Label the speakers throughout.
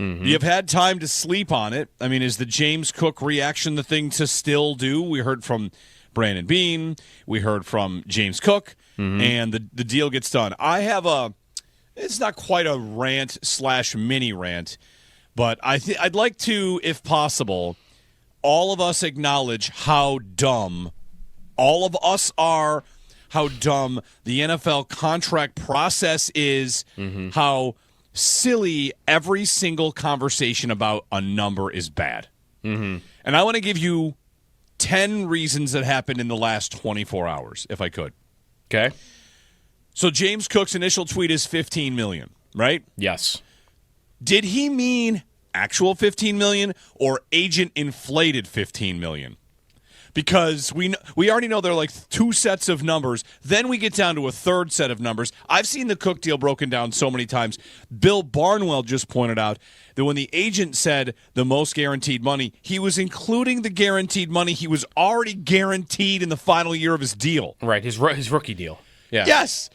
Speaker 1: You've had time to sleep on it. I mean, is the James Cook reaction the thing to still do? We heard from Brandon Beane. We heard from James Cook. And the deal gets done. I have it's not quite a rant / mini rant, but I'd like to, if possible, all of us acknowledge how dumb all of us are, how dumb the NFL contract process is, how silly every single conversation about a number is bad. And I want to give you 10 reasons that happened in the last 24 hours, if I could.
Speaker 2: Okay.
Speaker 1: So James Cook's initial tweet is $15 million, right?
Speaker 2: Yes.
Speaker 1: Did he mean actual $15 million or agent inflated $15 million? Because we already know there are like two sets of numbers. Then we get down to a third set of numbers. I've seen the Cook deal broken down so many times. Bill Barnwell just pointed out that when the agent said the most guaranteed money, he was including the guaranteed money he was already guaranteed in the final year of his deal.
Speaker 2: Right, his rookie deal. Yeah.
Speaker 1: Yes.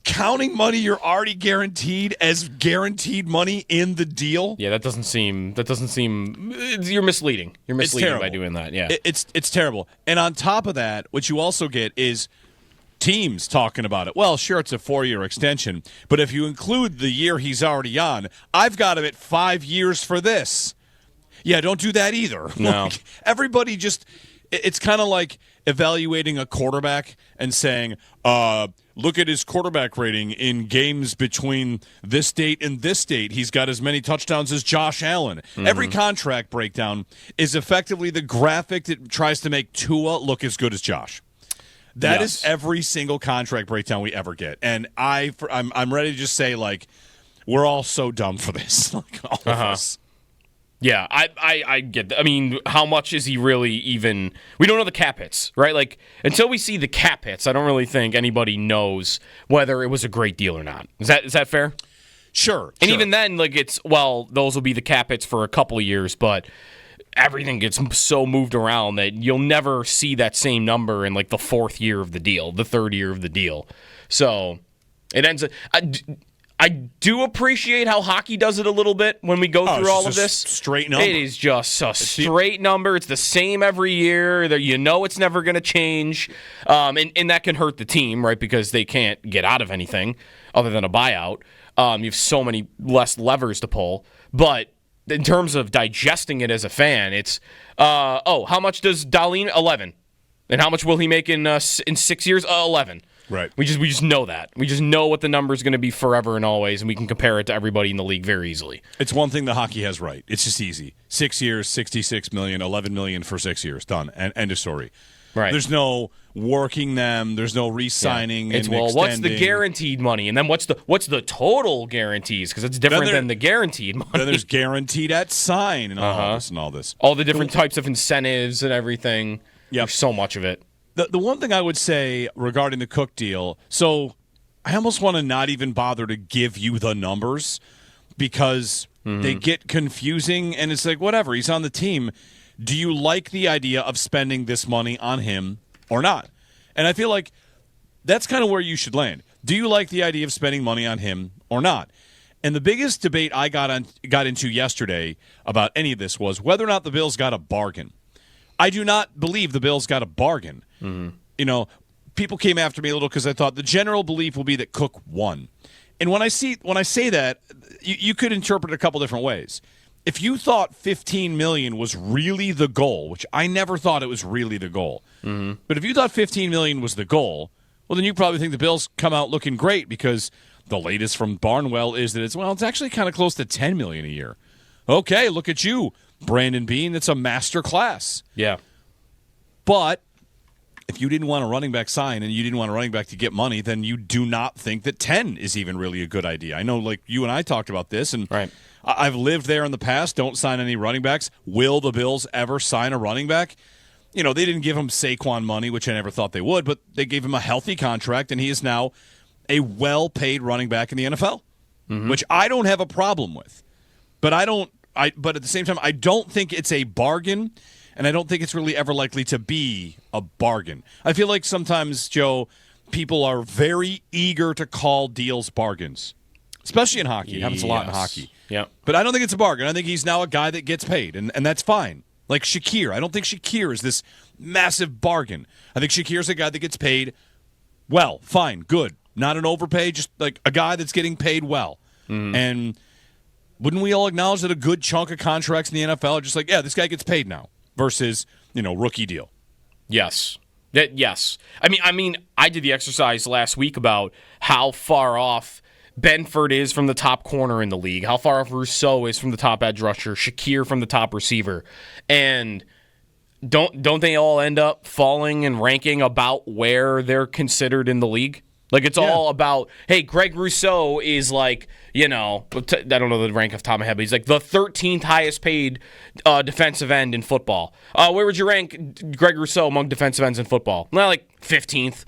Speaker 1: Counting money you're already guaranteed as guaranteed money in the deal.
Speaker 2: Yeah, that doesn't seem. You're misleading. You're misleading by doing that. Yeah,
Speaker 1: it's terrible. And on top of that, what you also get is teams talking about it. Well, sure, it's a 4-year extension, but if you include the year he's already on, I've got him at 5 years for this. Yeah, don't do that either.
Speaker 2: No,
Speaker 1: everybody just. It's kind of like evaluating a quarterback and saying, look at his quarterback rating in games between this date and this date. He's got as many touchdowns as Josh Allen. Every contract breakdown is effectively the graphic that tries to make Tua look as good as Josh. That is every single contract breakdown we ever get. And I'm ready to just say, like, we're all so dumb for this. Like, all of us.
Speaker 2: Yeah, I get that. I mean, how much is he really even... We don't know the cap hits, right? Like, until we see the cap hits, I don't really think anybody knows whether it was a great deal or not. Is that fair?
Speaker 1: Sure.
Speaker 2: And even then, like, those will be the cap hits for a couple of years, but everything gets so moved around that you'll never see that same number in, like, the 4th year of the deal, the 3rd year of the deal. So, it ends... I do appreciate how hockey does it a little bit when we go through all of this.
Speaker 1: Straight number.
Speaker 2: It is just a straight number. It's the same every year. You know it's never going to change. And that can hurt the team, right, because they can't get out of anything other than a buyout. You have so many less levers to pull. But in terms of digesting it as a fan, it's, how much does Dahlin? 11. And how much will he make in 6 years? 11.
Speaker 1: Right.
Speaker 2: We just know that. We just know what the number is going to be forever and always, and we can compare it to everybody in the league very easily.
Speaker 1: It's one thing that hockey has right. It's just easy. 6 years, $66 million, $11 million for 6 years. Done. And end of story.
Speaker 2: Right.
Speaker 1: There's no working them. There's no re-signing.
Speaker 2: Yeah. It's
Speaker 1: and
Speaker 2: extending. What's the guaranteed money, and then what's the total guarantees? Because it's different than the guaranteed money.
Speaker 1: Then there's guaranteed at sign and all this.
Speaker 2: All the different types of incentives and everything.
Speaker 1: Yep.
Speaker 2: There's so much of it.
Speaker 1: The one thing I would say regarding the Cook deal, so I almost want to not even bother to give you the numbers because they get confusing, and it's like, whatever, he's on the team. Do you like the idea of spending this money on him or not? And I feel like that's kind of where you should land. Do you like the idea of spending money on him or not? And the biggest debate I got into yesterday about any of this was whether or not the Bills got a bargain. I do not believe the Bills got a bargain. You know, people came after me a little because I thought the general belief will be that Cook won. And when I say that, you could interpret it a couple different ways. If you thought $15 million was really the goal, which I never thought it was really the goal, but if you thought $15 million was the goal, well, then you probably think the Bills come out looking great because the latest from Barnwell is that it's actually kind of close to $10 million a year. Okay, look at you, Brandon Beane. That's a master class.
Speaker 2: Yeah.
Speaker 1: But if you didn't want a running back sign and you didn't want a running back to get money, then you do not think that 10 is even really a good idea. I know, like, you and I talked about this, and
Speaker 2: right.
Speaker 1: I've lived there in the past. Don't sign any running backs. Will the Bills ever sign a running back? You know, they didn't give him Saquon money, which I never thought they would, but they gave him a healthy contract, and he is now a well-paid running back in the NFL, which I don't have a problem with. But but at the same time, I don't think it's a bargain, and I don't think it's really ever likely to be a bargain. I feel like sometimes, Joe, people are very eager to call deals bargains. especially in hockey. It happens a lot in hockey.
Speaker 2: Yeah.
Speaker 1: But I don't think it's a bargain. I think he's now a guy that gets paid, and that's fine. Like Shakir. I don't think Shakir is this massive bargain. I think Shakir's a guy that gets paid well, fine, good. Not an overpay, just like a guy that's getting paid well. And wouldn't we all acknowledge that a good chunk of contracts in the NFL are just like, yeah, this guy gets paid now versus, rookie deal?
Speaker 2: Yes. Yes. I mean, I did the exercise last week about how far off Benford is from the top corner in the league, how far off Rousseau is from the top edge rusher, Shakir from the top receiver. And don't they all end up falling and ranking about where they're considered in the league? Like, it's all about, hey, Greg Rousseau is like, I don't know the rank off the top of my head, but he's like the 13th highest paid defensive end in football. Where would you rank Greg Rousseau among defensive ends in football? Well, like 15th,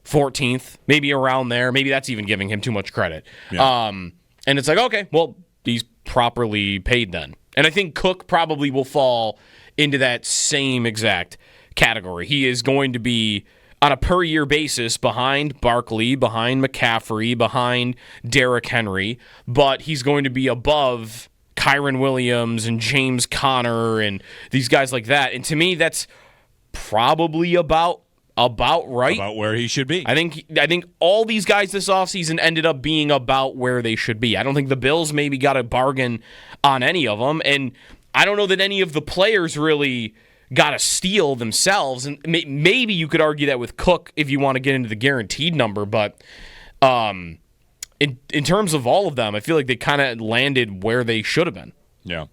Speaker 2: 14th, maybe around there. Maybe that's even giving him too much credit. Yeah. And it's like, okay, well, he's properly paid then. And I think Cook probably will fall into that same exact category. He is going to be on a per-year basis behind Barkley, behind McCaffrey, behind Derrick Henry, but he's going to be above Kyron Williams and James Conner and these guys like that. And to me, that's probably about right.
Speaker 1: About where he should be.
Speaker 2: I think all these guys this offseason ended up being about where they should be. I don't think the Bills maybe got a bargain on any of them, and I don't know that any of the players really got a steal themselves, and maybe you could argue that with Cook if you want to get into the guaranteed number, but in terms of all of them, I feel like they kind of landed where they should have been.
Speaker 1: Yeah.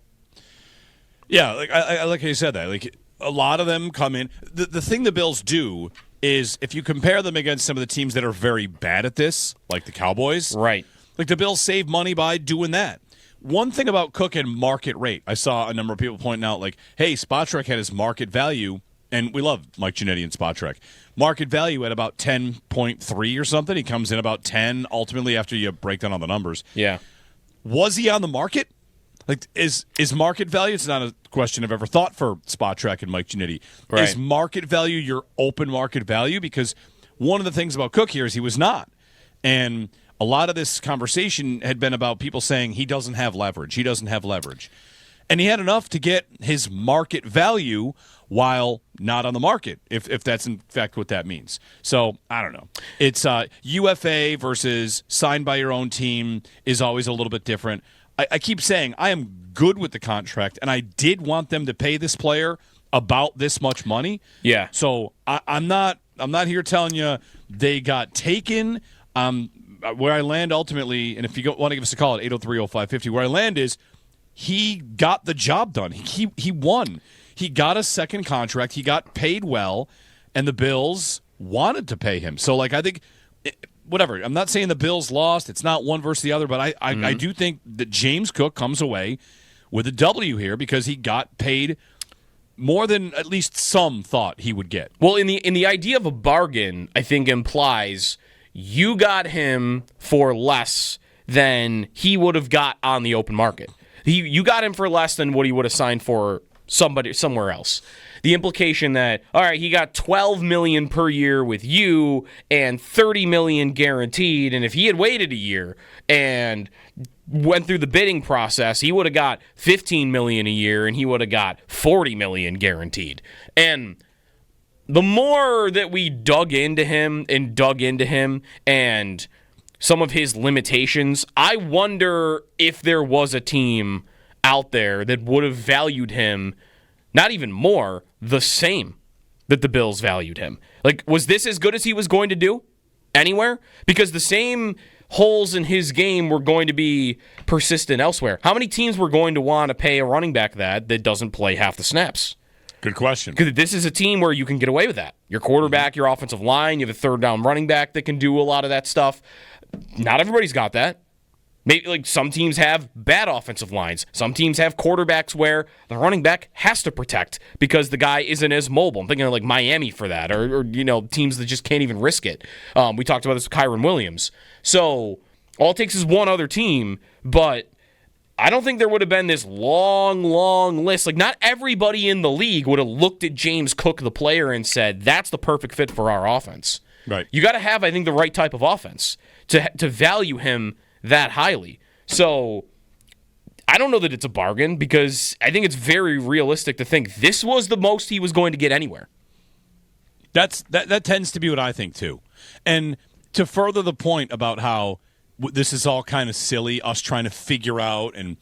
Speaker 1: Like I like how you said that. Like, a lot of them come in. The thing the Bills do is, if you compare them against some of the teams that are very bad at this, like the Cowboys,
Speaker 2: right?
Speaker 1: Like, the Bills save money by doing that. One thing about Cook and market rate, I saw a number of people pointing out, like, hey, Spotrac had his market value, and we love Mike Giannetti and Spotrac. Market value at about 10.3 or something. He comes in about 10, ultimately, after you break down all the numbers.
Speaker 2: Yeah.
Speaker 1: Was he on the market? Like, is market value? It's not a question I've ever thought for Spotrac and Mike Giannetti.
Speaker 2: Right.
Speaker 1: Is market value your open market value? Because one of the things about Cook here is he was not. And a lot of this conversation had been about people saying he doesn't have leverage. He doesn't have leverage. And he had enough to get his market value while not on the market, if that's in fact what that means. So, I don't know. It's UFA versus signed by your own team is always a little bit different. I keep saying I am good with the contract, and I did want them to pay this player about this much money.
Speaker 2: Yeah.
Speaker 1: So, I'm not here telling you they got taken. Where I land ultimately, and if you want to give us a call at 803-0550, where I land is he got the job done. He won. He got a second contract. He got paid well, and the Bills wanted to pay him. So, like, I think, whatever. I'm not saying the Bills lost. It's not one versus the other, but I do think that James Cook comes away with a W here because he got paid more than at least some thought he would get.
Speaker 2: Well, in the idea of a bargain, I think implies you got him for less than he would have got on the open market. You got him for less than what he would have signed for somewhere else. The implication that, all right, he got $12 million per year with you and $30 million guaranteed, and if he had waited a year and went through the bidding process, he would have got $15 million a year and he would have got $40 million guaranteed. And the more that we dug into him and some of his limitations, I wonder if there was a team out there that would have valued him, not even more, the same that the Bills valued him. Like, was this as good as he was going to do anywhere? Because the same holes in his game were going to be persistent elsewhere. How many teams were going to want to pay a running back that doesn't play half the snaps?
Speaker 1: Good question.
Speaker 2: Because this is a team where you can get away with that. Your quarterback, your offensive line, you have a third down running back that can do a lot of that stuff. Not everybody's got that. Maybe, like, some teams have bad offensive lines. Some teams have quarterbacks where the running back has to protect because the guy isn't as mobile. I'm thinking of like Miami for that, or teams that just can't even risk it. We talked about this with Kyron Williams. So all it takes is one other team, but I don't think there would have been this long, long list. Like, not everybody in the league would have looked at James Cook, the player, and said, that's the perfect fit for our offense.
Speaker 1: Right.
Speaker 2: You got to have, I think, the right type of offense to value him that highly. So I don't know that it's a bargain because I think it's very realistic to think this was the most he was going to get anywhere.
Speaker 1: That tends to be what I think too. And to further the point about how this is all kind of silly, us trying to figure out and,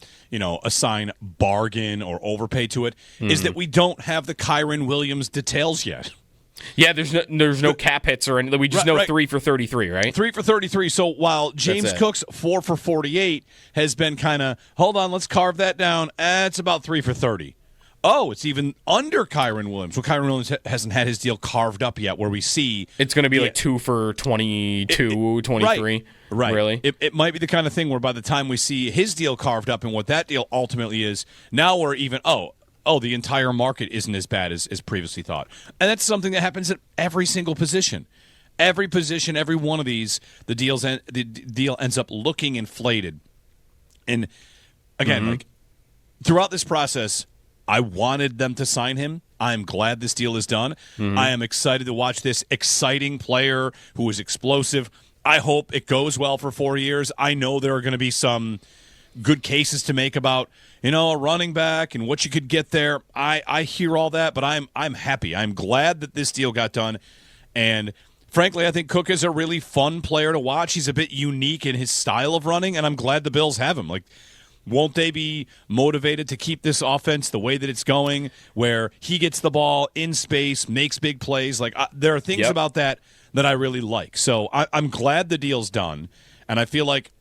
Speaker 1: assign bargain or overpay to it, is that we don't have the Kyron Williams details yet.
Speaker 2: Yeah, there's no cap hits or anything. We just know 3 for 33, right?
Speaker 1: 3 for 33. So while James Cook's 4 for 48 has been kind of, hold on, let's carve that down. It's about 3 for 30. Oh, it's even under Kyron Williams. Well, Kyron Williams hasn't had his deal carved up yet, where we see
Speaker 2: it's going to be like 2 for 22, 23.
Speaker 1: Right.
Speaker 2: Really?
Speaker 1: It might be the kind of thing where by the time we see his deal carved up and what that deal ultimately is, now we're even, the entire market isn't as bad as previously thought. And that's something that happens at every single position. Every position, every one of these, the deal ends up looking inflated. And again, throughout this process, I wanted them to sign him. I'm glad this deal is done. I am excited to watch this exciting player who is explosive. I hope it goes well for 4 years. I know there are going to be some good cases to make about, a running back and what you could get there. I hear all that, but I'm happy. I'm glad that this deal got done. And frankly, I think Cook is a really fun player to watch. He's a bit unique in his style of running, and I'm glad the Bills have him. Like, won't they be motivated to keep this offense the way that it's going, where he gets the ball in space, makes big plays? Like, there are things about that I really like. So I'm glad the deal's done, and I feel like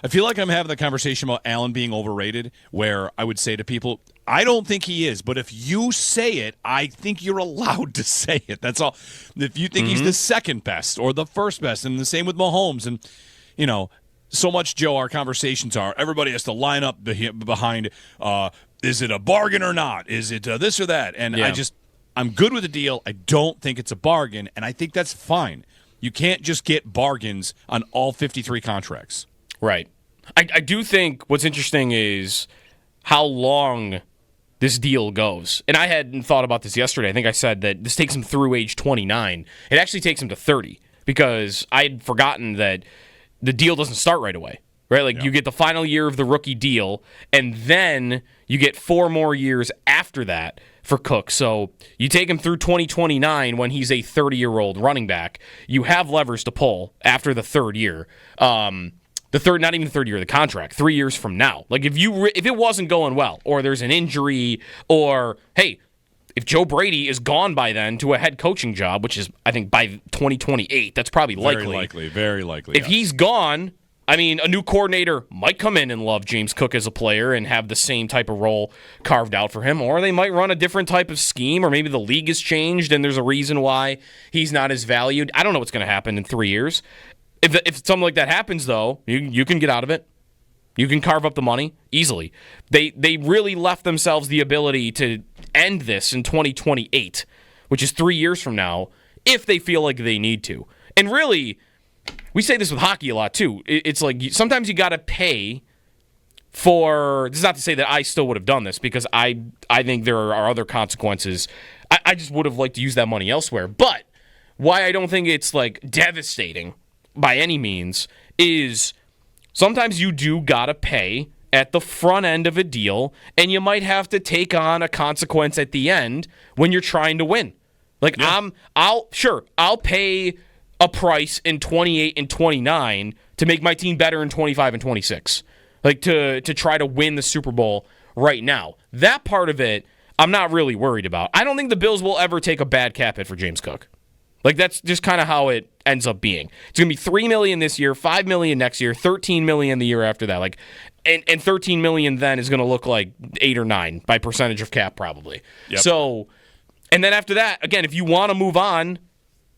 Speaker 1: I'm having the conversation about Allen being overrated, where I would say to people, I don't think he is, but if you say it, I think you're allowed to say it. That's all. If you think he's the second best or the first best, and the same with Mahomes, and, so much, Joe, our conversations are, everybody has to line up behind, is it a bargain or not? Is it this or that? And I'm good with the deal. I don't think it's a bargain, and I think that's fine. You can't just get bargains on all 53 contracts.
Speaker 2: Right. I do think what's interesting is how long this deal goes. And I hadn't thought about this yesterday. I think I said that this takes him through age 29. It actually takes him to 30 because I had forgotten that the deal doesn't start right away, right? Like you get the final year of the rookie deal, and then you get 4 more years after that for Cook. So you take him through 2029 when he's a 30-year-old running back. You have levers to pull after the third year. Not even the third year of the contract, 3 years from now. Like if it wasn't going well, or there's an injury, or hey, if Joe Brady is gone by then to a head coaching job, which is, I think, by 2028, that's probably likely.
Speaker 1: Very likely.
Speaker 2: If he's gone, I mean, a new coordinator might come in and love James Cook as a player and have the same type of role carved out for him, or they might run a different type of scheme, or maybe the league has changed and there's a reason why he's not as valued. I don't know what's going to happen in 3 years. If something like that happens, though, you can get out of it. You can carve up the money easily. They really left themselves the ability to end this in 2028, which is 3 years from now, if they feel like they need to. And really, we say this with hockey a lot, too. It's like sometimes you got to pay for... This is not to say that I still would have done this, because I think there are other consequences. I just would have liked to use that money elsewhere. But why I don't think it's like devastating by any means is... Sometimes you do gotta pay at the front end of a deal, and you might have to take on a consequence at the end when you're trying to win. Like I'll pay a price in 28 and 29 to make my team better in 25 and 26. Like to try to win the Super Bowl right now. That part of it, I'm not really worried about. I don't think the Bills will ever take a bad cap hit for James Cook. Like, that's just kind of how it ends up being. It's going to be $3 million this year, $5 million next year, $13 million the year after that. Like, and $13 million then is going to look like 8 or 9 by percentage of cap, probably.
Speaker 1: Yep.
Speaker 2: So, and then after that, again, if you want to move on,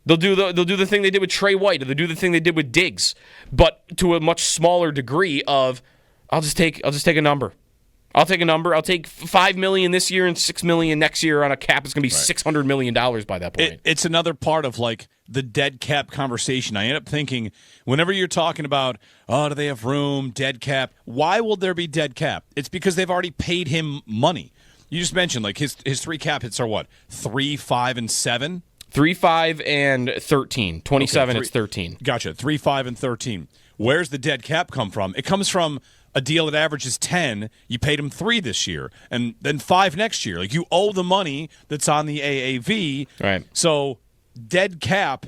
Speaker 2: they'll do the thing they did with Trey White, or they'll do the thing they did with Diggs, but to a much smaller degree of, I'll just take a number. I'll take a number. I'll take $5 million this year and $6 million next year on a cap. It's going to be $600 million by that point.
Speaker 1: It's another part of like the dead cap conversation. I end up thinking whenever you're talking about, do they have room, dead cap? Why will there be dead cap? It's because they've already paid him money. You just mentioned like his 3 cap hits are what? 3, 5, and 7?
Speaker 2: 3, 5, and 13. 27, okay, it's 13.
Speaker 1: Gotcha. 3, 5, and 13. where's the dead cap come from? It comes from a deal that averages 10. You paid him 3 this year, and then 5 next year. Like, you owe the money that's on the AAV.
Speaker 2: Right.
Speaker 1: So dead cap,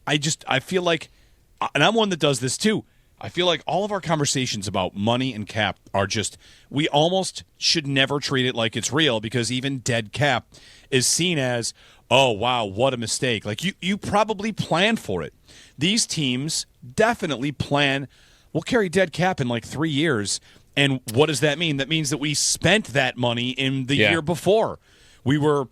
Speaker 1: I feel like, and I'm one that does this too, I feel like all of our conversations about money and cap are just, we almost should never treat it like it's real, because even dead cap is seen as, oh, wow, what a mistake. Like, you probably planned for it. These teams definitely plan, we'll carry dead cap in like 3 years. And what does that mean? That means that we spent that money in the year before. We were,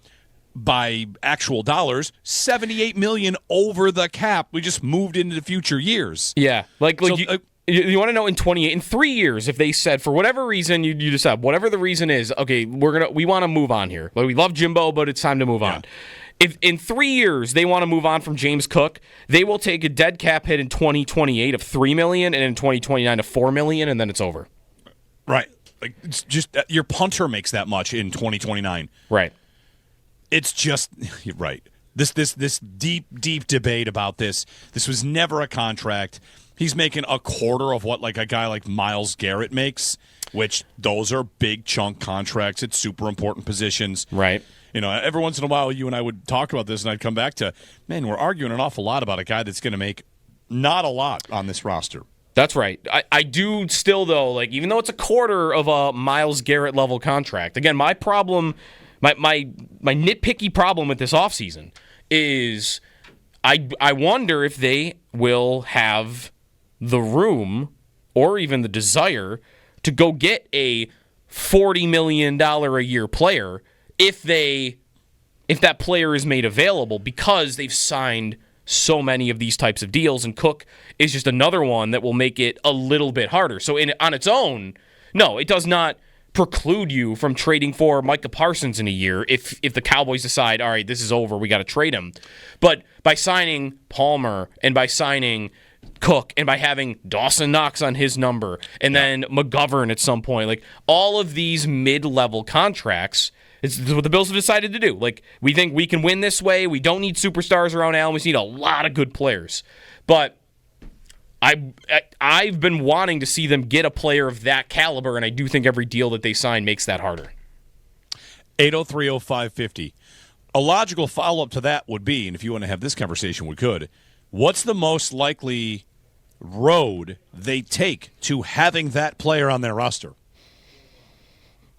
Speaker 1: by actual dollars, $78 million over the cap. We just moved into the future years.
Speaker 2: Yeah, you want to know in 3 years, if they said for whatever reason you decide, whatever the reason is, okay, we want to move on here. Like, we love Jimbo, but it's time to move on. If in 3 years they want to move on from James Cook, they will take a dead cap hit in 2028 of $3 million, and in 2029 of $4 million, and then it's over.
Speaker 1: Right. Like, it's just your punter makes that much in 2029.
Speaker 2: Right.
Speaker 1: It's just right. This deep debate about this. This was never a contract. He's making a quarter of what like a guy like Myles Garrett makes, which those are big chunk contracts at super important positions.
Speaker 2: Right.
Speaker 1: You know, every once in a while you and I would talk about this, and I'd come back to, man, we're arguing an awful lot about a guy that's going to make not a lot on this roster.
Speaker 2: That's right. I do still, though, like, even though it's a quarter of a Myles Garrett level contract, again, my problem, my nitpicky problem with this offseason is I wonder if they will have the room or even the desire to go get a $40 million a year player if that player is made available, because they've signed so many of these types of deals, and Cook is just another one that will make it a little bit harder. So on its own, no, it does not preclude you from trading for Micah Parsons in a year if the Cowboys decide, all right, this is over, we got to trade him. But by signing Palmer and by signing Cook and by having Dawson Knox on his number and then McGovern at some point, like, all of these mid-level contracts, it's what the Bills have decided to do. Like, we think we can win this way. We don't need superstars around Allen. We just need a lot of good players. But I've been wanting to see them get a player of that caliber, and I do think every deal that they sign makes that harder.
Speaker 1: 8030550. A logical follow-up to that would be, and if you want to have this conversation, we could, what's the most likely road they take to having that player on their roster?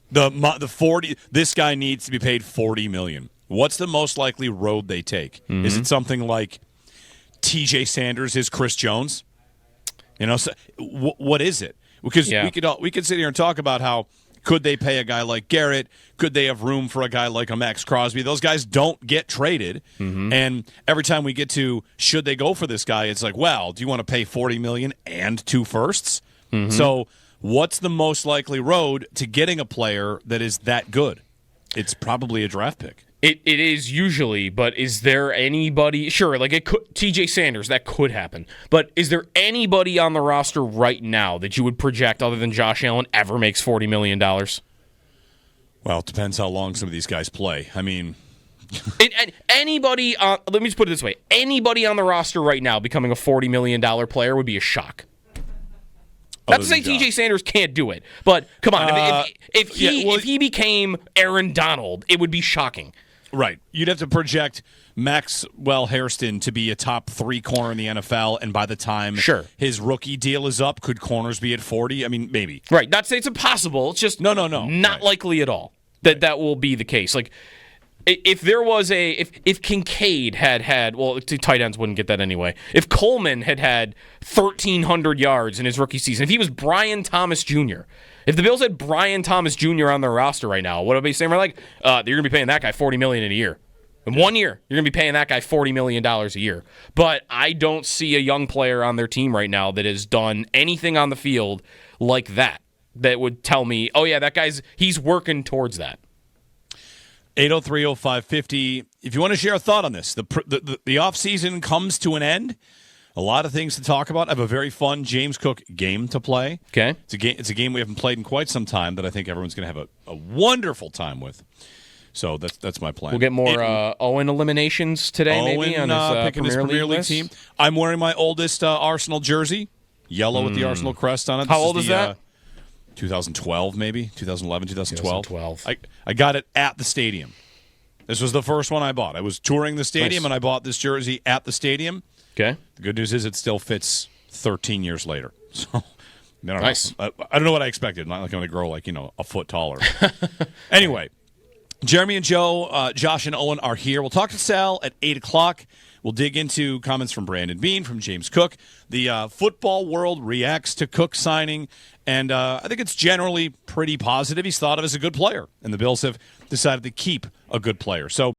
Speaker 1: The 40. This guy needs to be paid $40 million. What's the most likely road they take? Mm-hmm. Is it something like T.J. Sanders is Chris Jones? You know, so, what is it? Because we could sit here and talk about how could they pay a guy like Garrett? Could they have room for a guy like a Max Crosby? Those guys don't get traded. Mm-hmm. And every time we get to should they go for this guy, it's like, well, do you want to pay $40 million and 2 firsts? Mm-hmm. So what's the most likely road to getting a player that is that good? It's probably a draft pick.
Speaker 2: It is usually, but is there anybody? Sure, like it could, T.J. Sanders, that could happen. But is there anybody on the roster right now that you would project, other than Josh Allen, ever makes $40 million?
Speaker 1: Well, it depends how long some of these guys play. I mean,
Speaker 2: anybody. Let me just put it this way: anybody on the roster right now becoming a $40 million player would be a shock. Not to say T.J. Sanders can't do it, but come on, if he became Aaron Donald, it would be shocking.
Speaker 1: Right. You'd have to project Maxwell Hairston to be a top 3 corner in the NFL, and by the time his rookie deal is up, could corners be at 40? I mean, maybe.
Speaker 2: Right. Not to say it's impossible. It's just not likely at all that will be the case. Like, if there was if Kincaid had well, tight ends wouldn't get that anyway. If Coleman had 1,300 yards in his rookie season, if he was Brian Thomas Jr., if the Bills had Brian Thomas Jr. on their roster right now, what would they say? We're like, you're going to be paying that guy $40 million in a year. In 1 year, you're going to be paying that guy $40 million a year. But I don't see a young player on their team right now that has done anything on the field like that would tell me, oh yeah, he's working towards that.
Speaker 1: 8030550. If you want to share a thought on this, the offseason comes to an end. A lot of things to talk about. I have a very fun James Cook game to play.
Speaker 2: Okay.
Speaker 1: It's a game we haven't played in quite some time that I think everyone's going to have a wonderful time with. So that's my plan.
Speaker 2: We'll get more Owen eliminations today, maybe, on his
Speaker 1: picking his Premier League team. I'm wearing my oldest Arsenal jersey. yellow with the Arsenal crest on it.
Speaker 2: How old is that?
Speaker 1: 2012, maybe 2011, 2012.
Speaker 2: 2012.
Speaker 1: I got it at the stadium. This was the first one I bought. I was touring the stadium,
Speaker 2: Nice.
Speaker 1: and I bought this jersey at the stadium.
Speaker 2: Okay.
Speaker 1: The good news is it still fits 13 years later. So, I don't
Speaker 2: Nice.
Speaker 1: know. I don't know what I expected. Not like I'm going to grow a foot taller. Anyway, Jeremy and Joe, Josh and Owen are here. We'll talk to Sal at 8 o'clock. We'll dig into comments from Brandon Bean, from James Cook. The football world reacts to Cook signing, and I think it's generally pretty positive. He's thought of as a good player, and the Bills have decided to keep a good player. So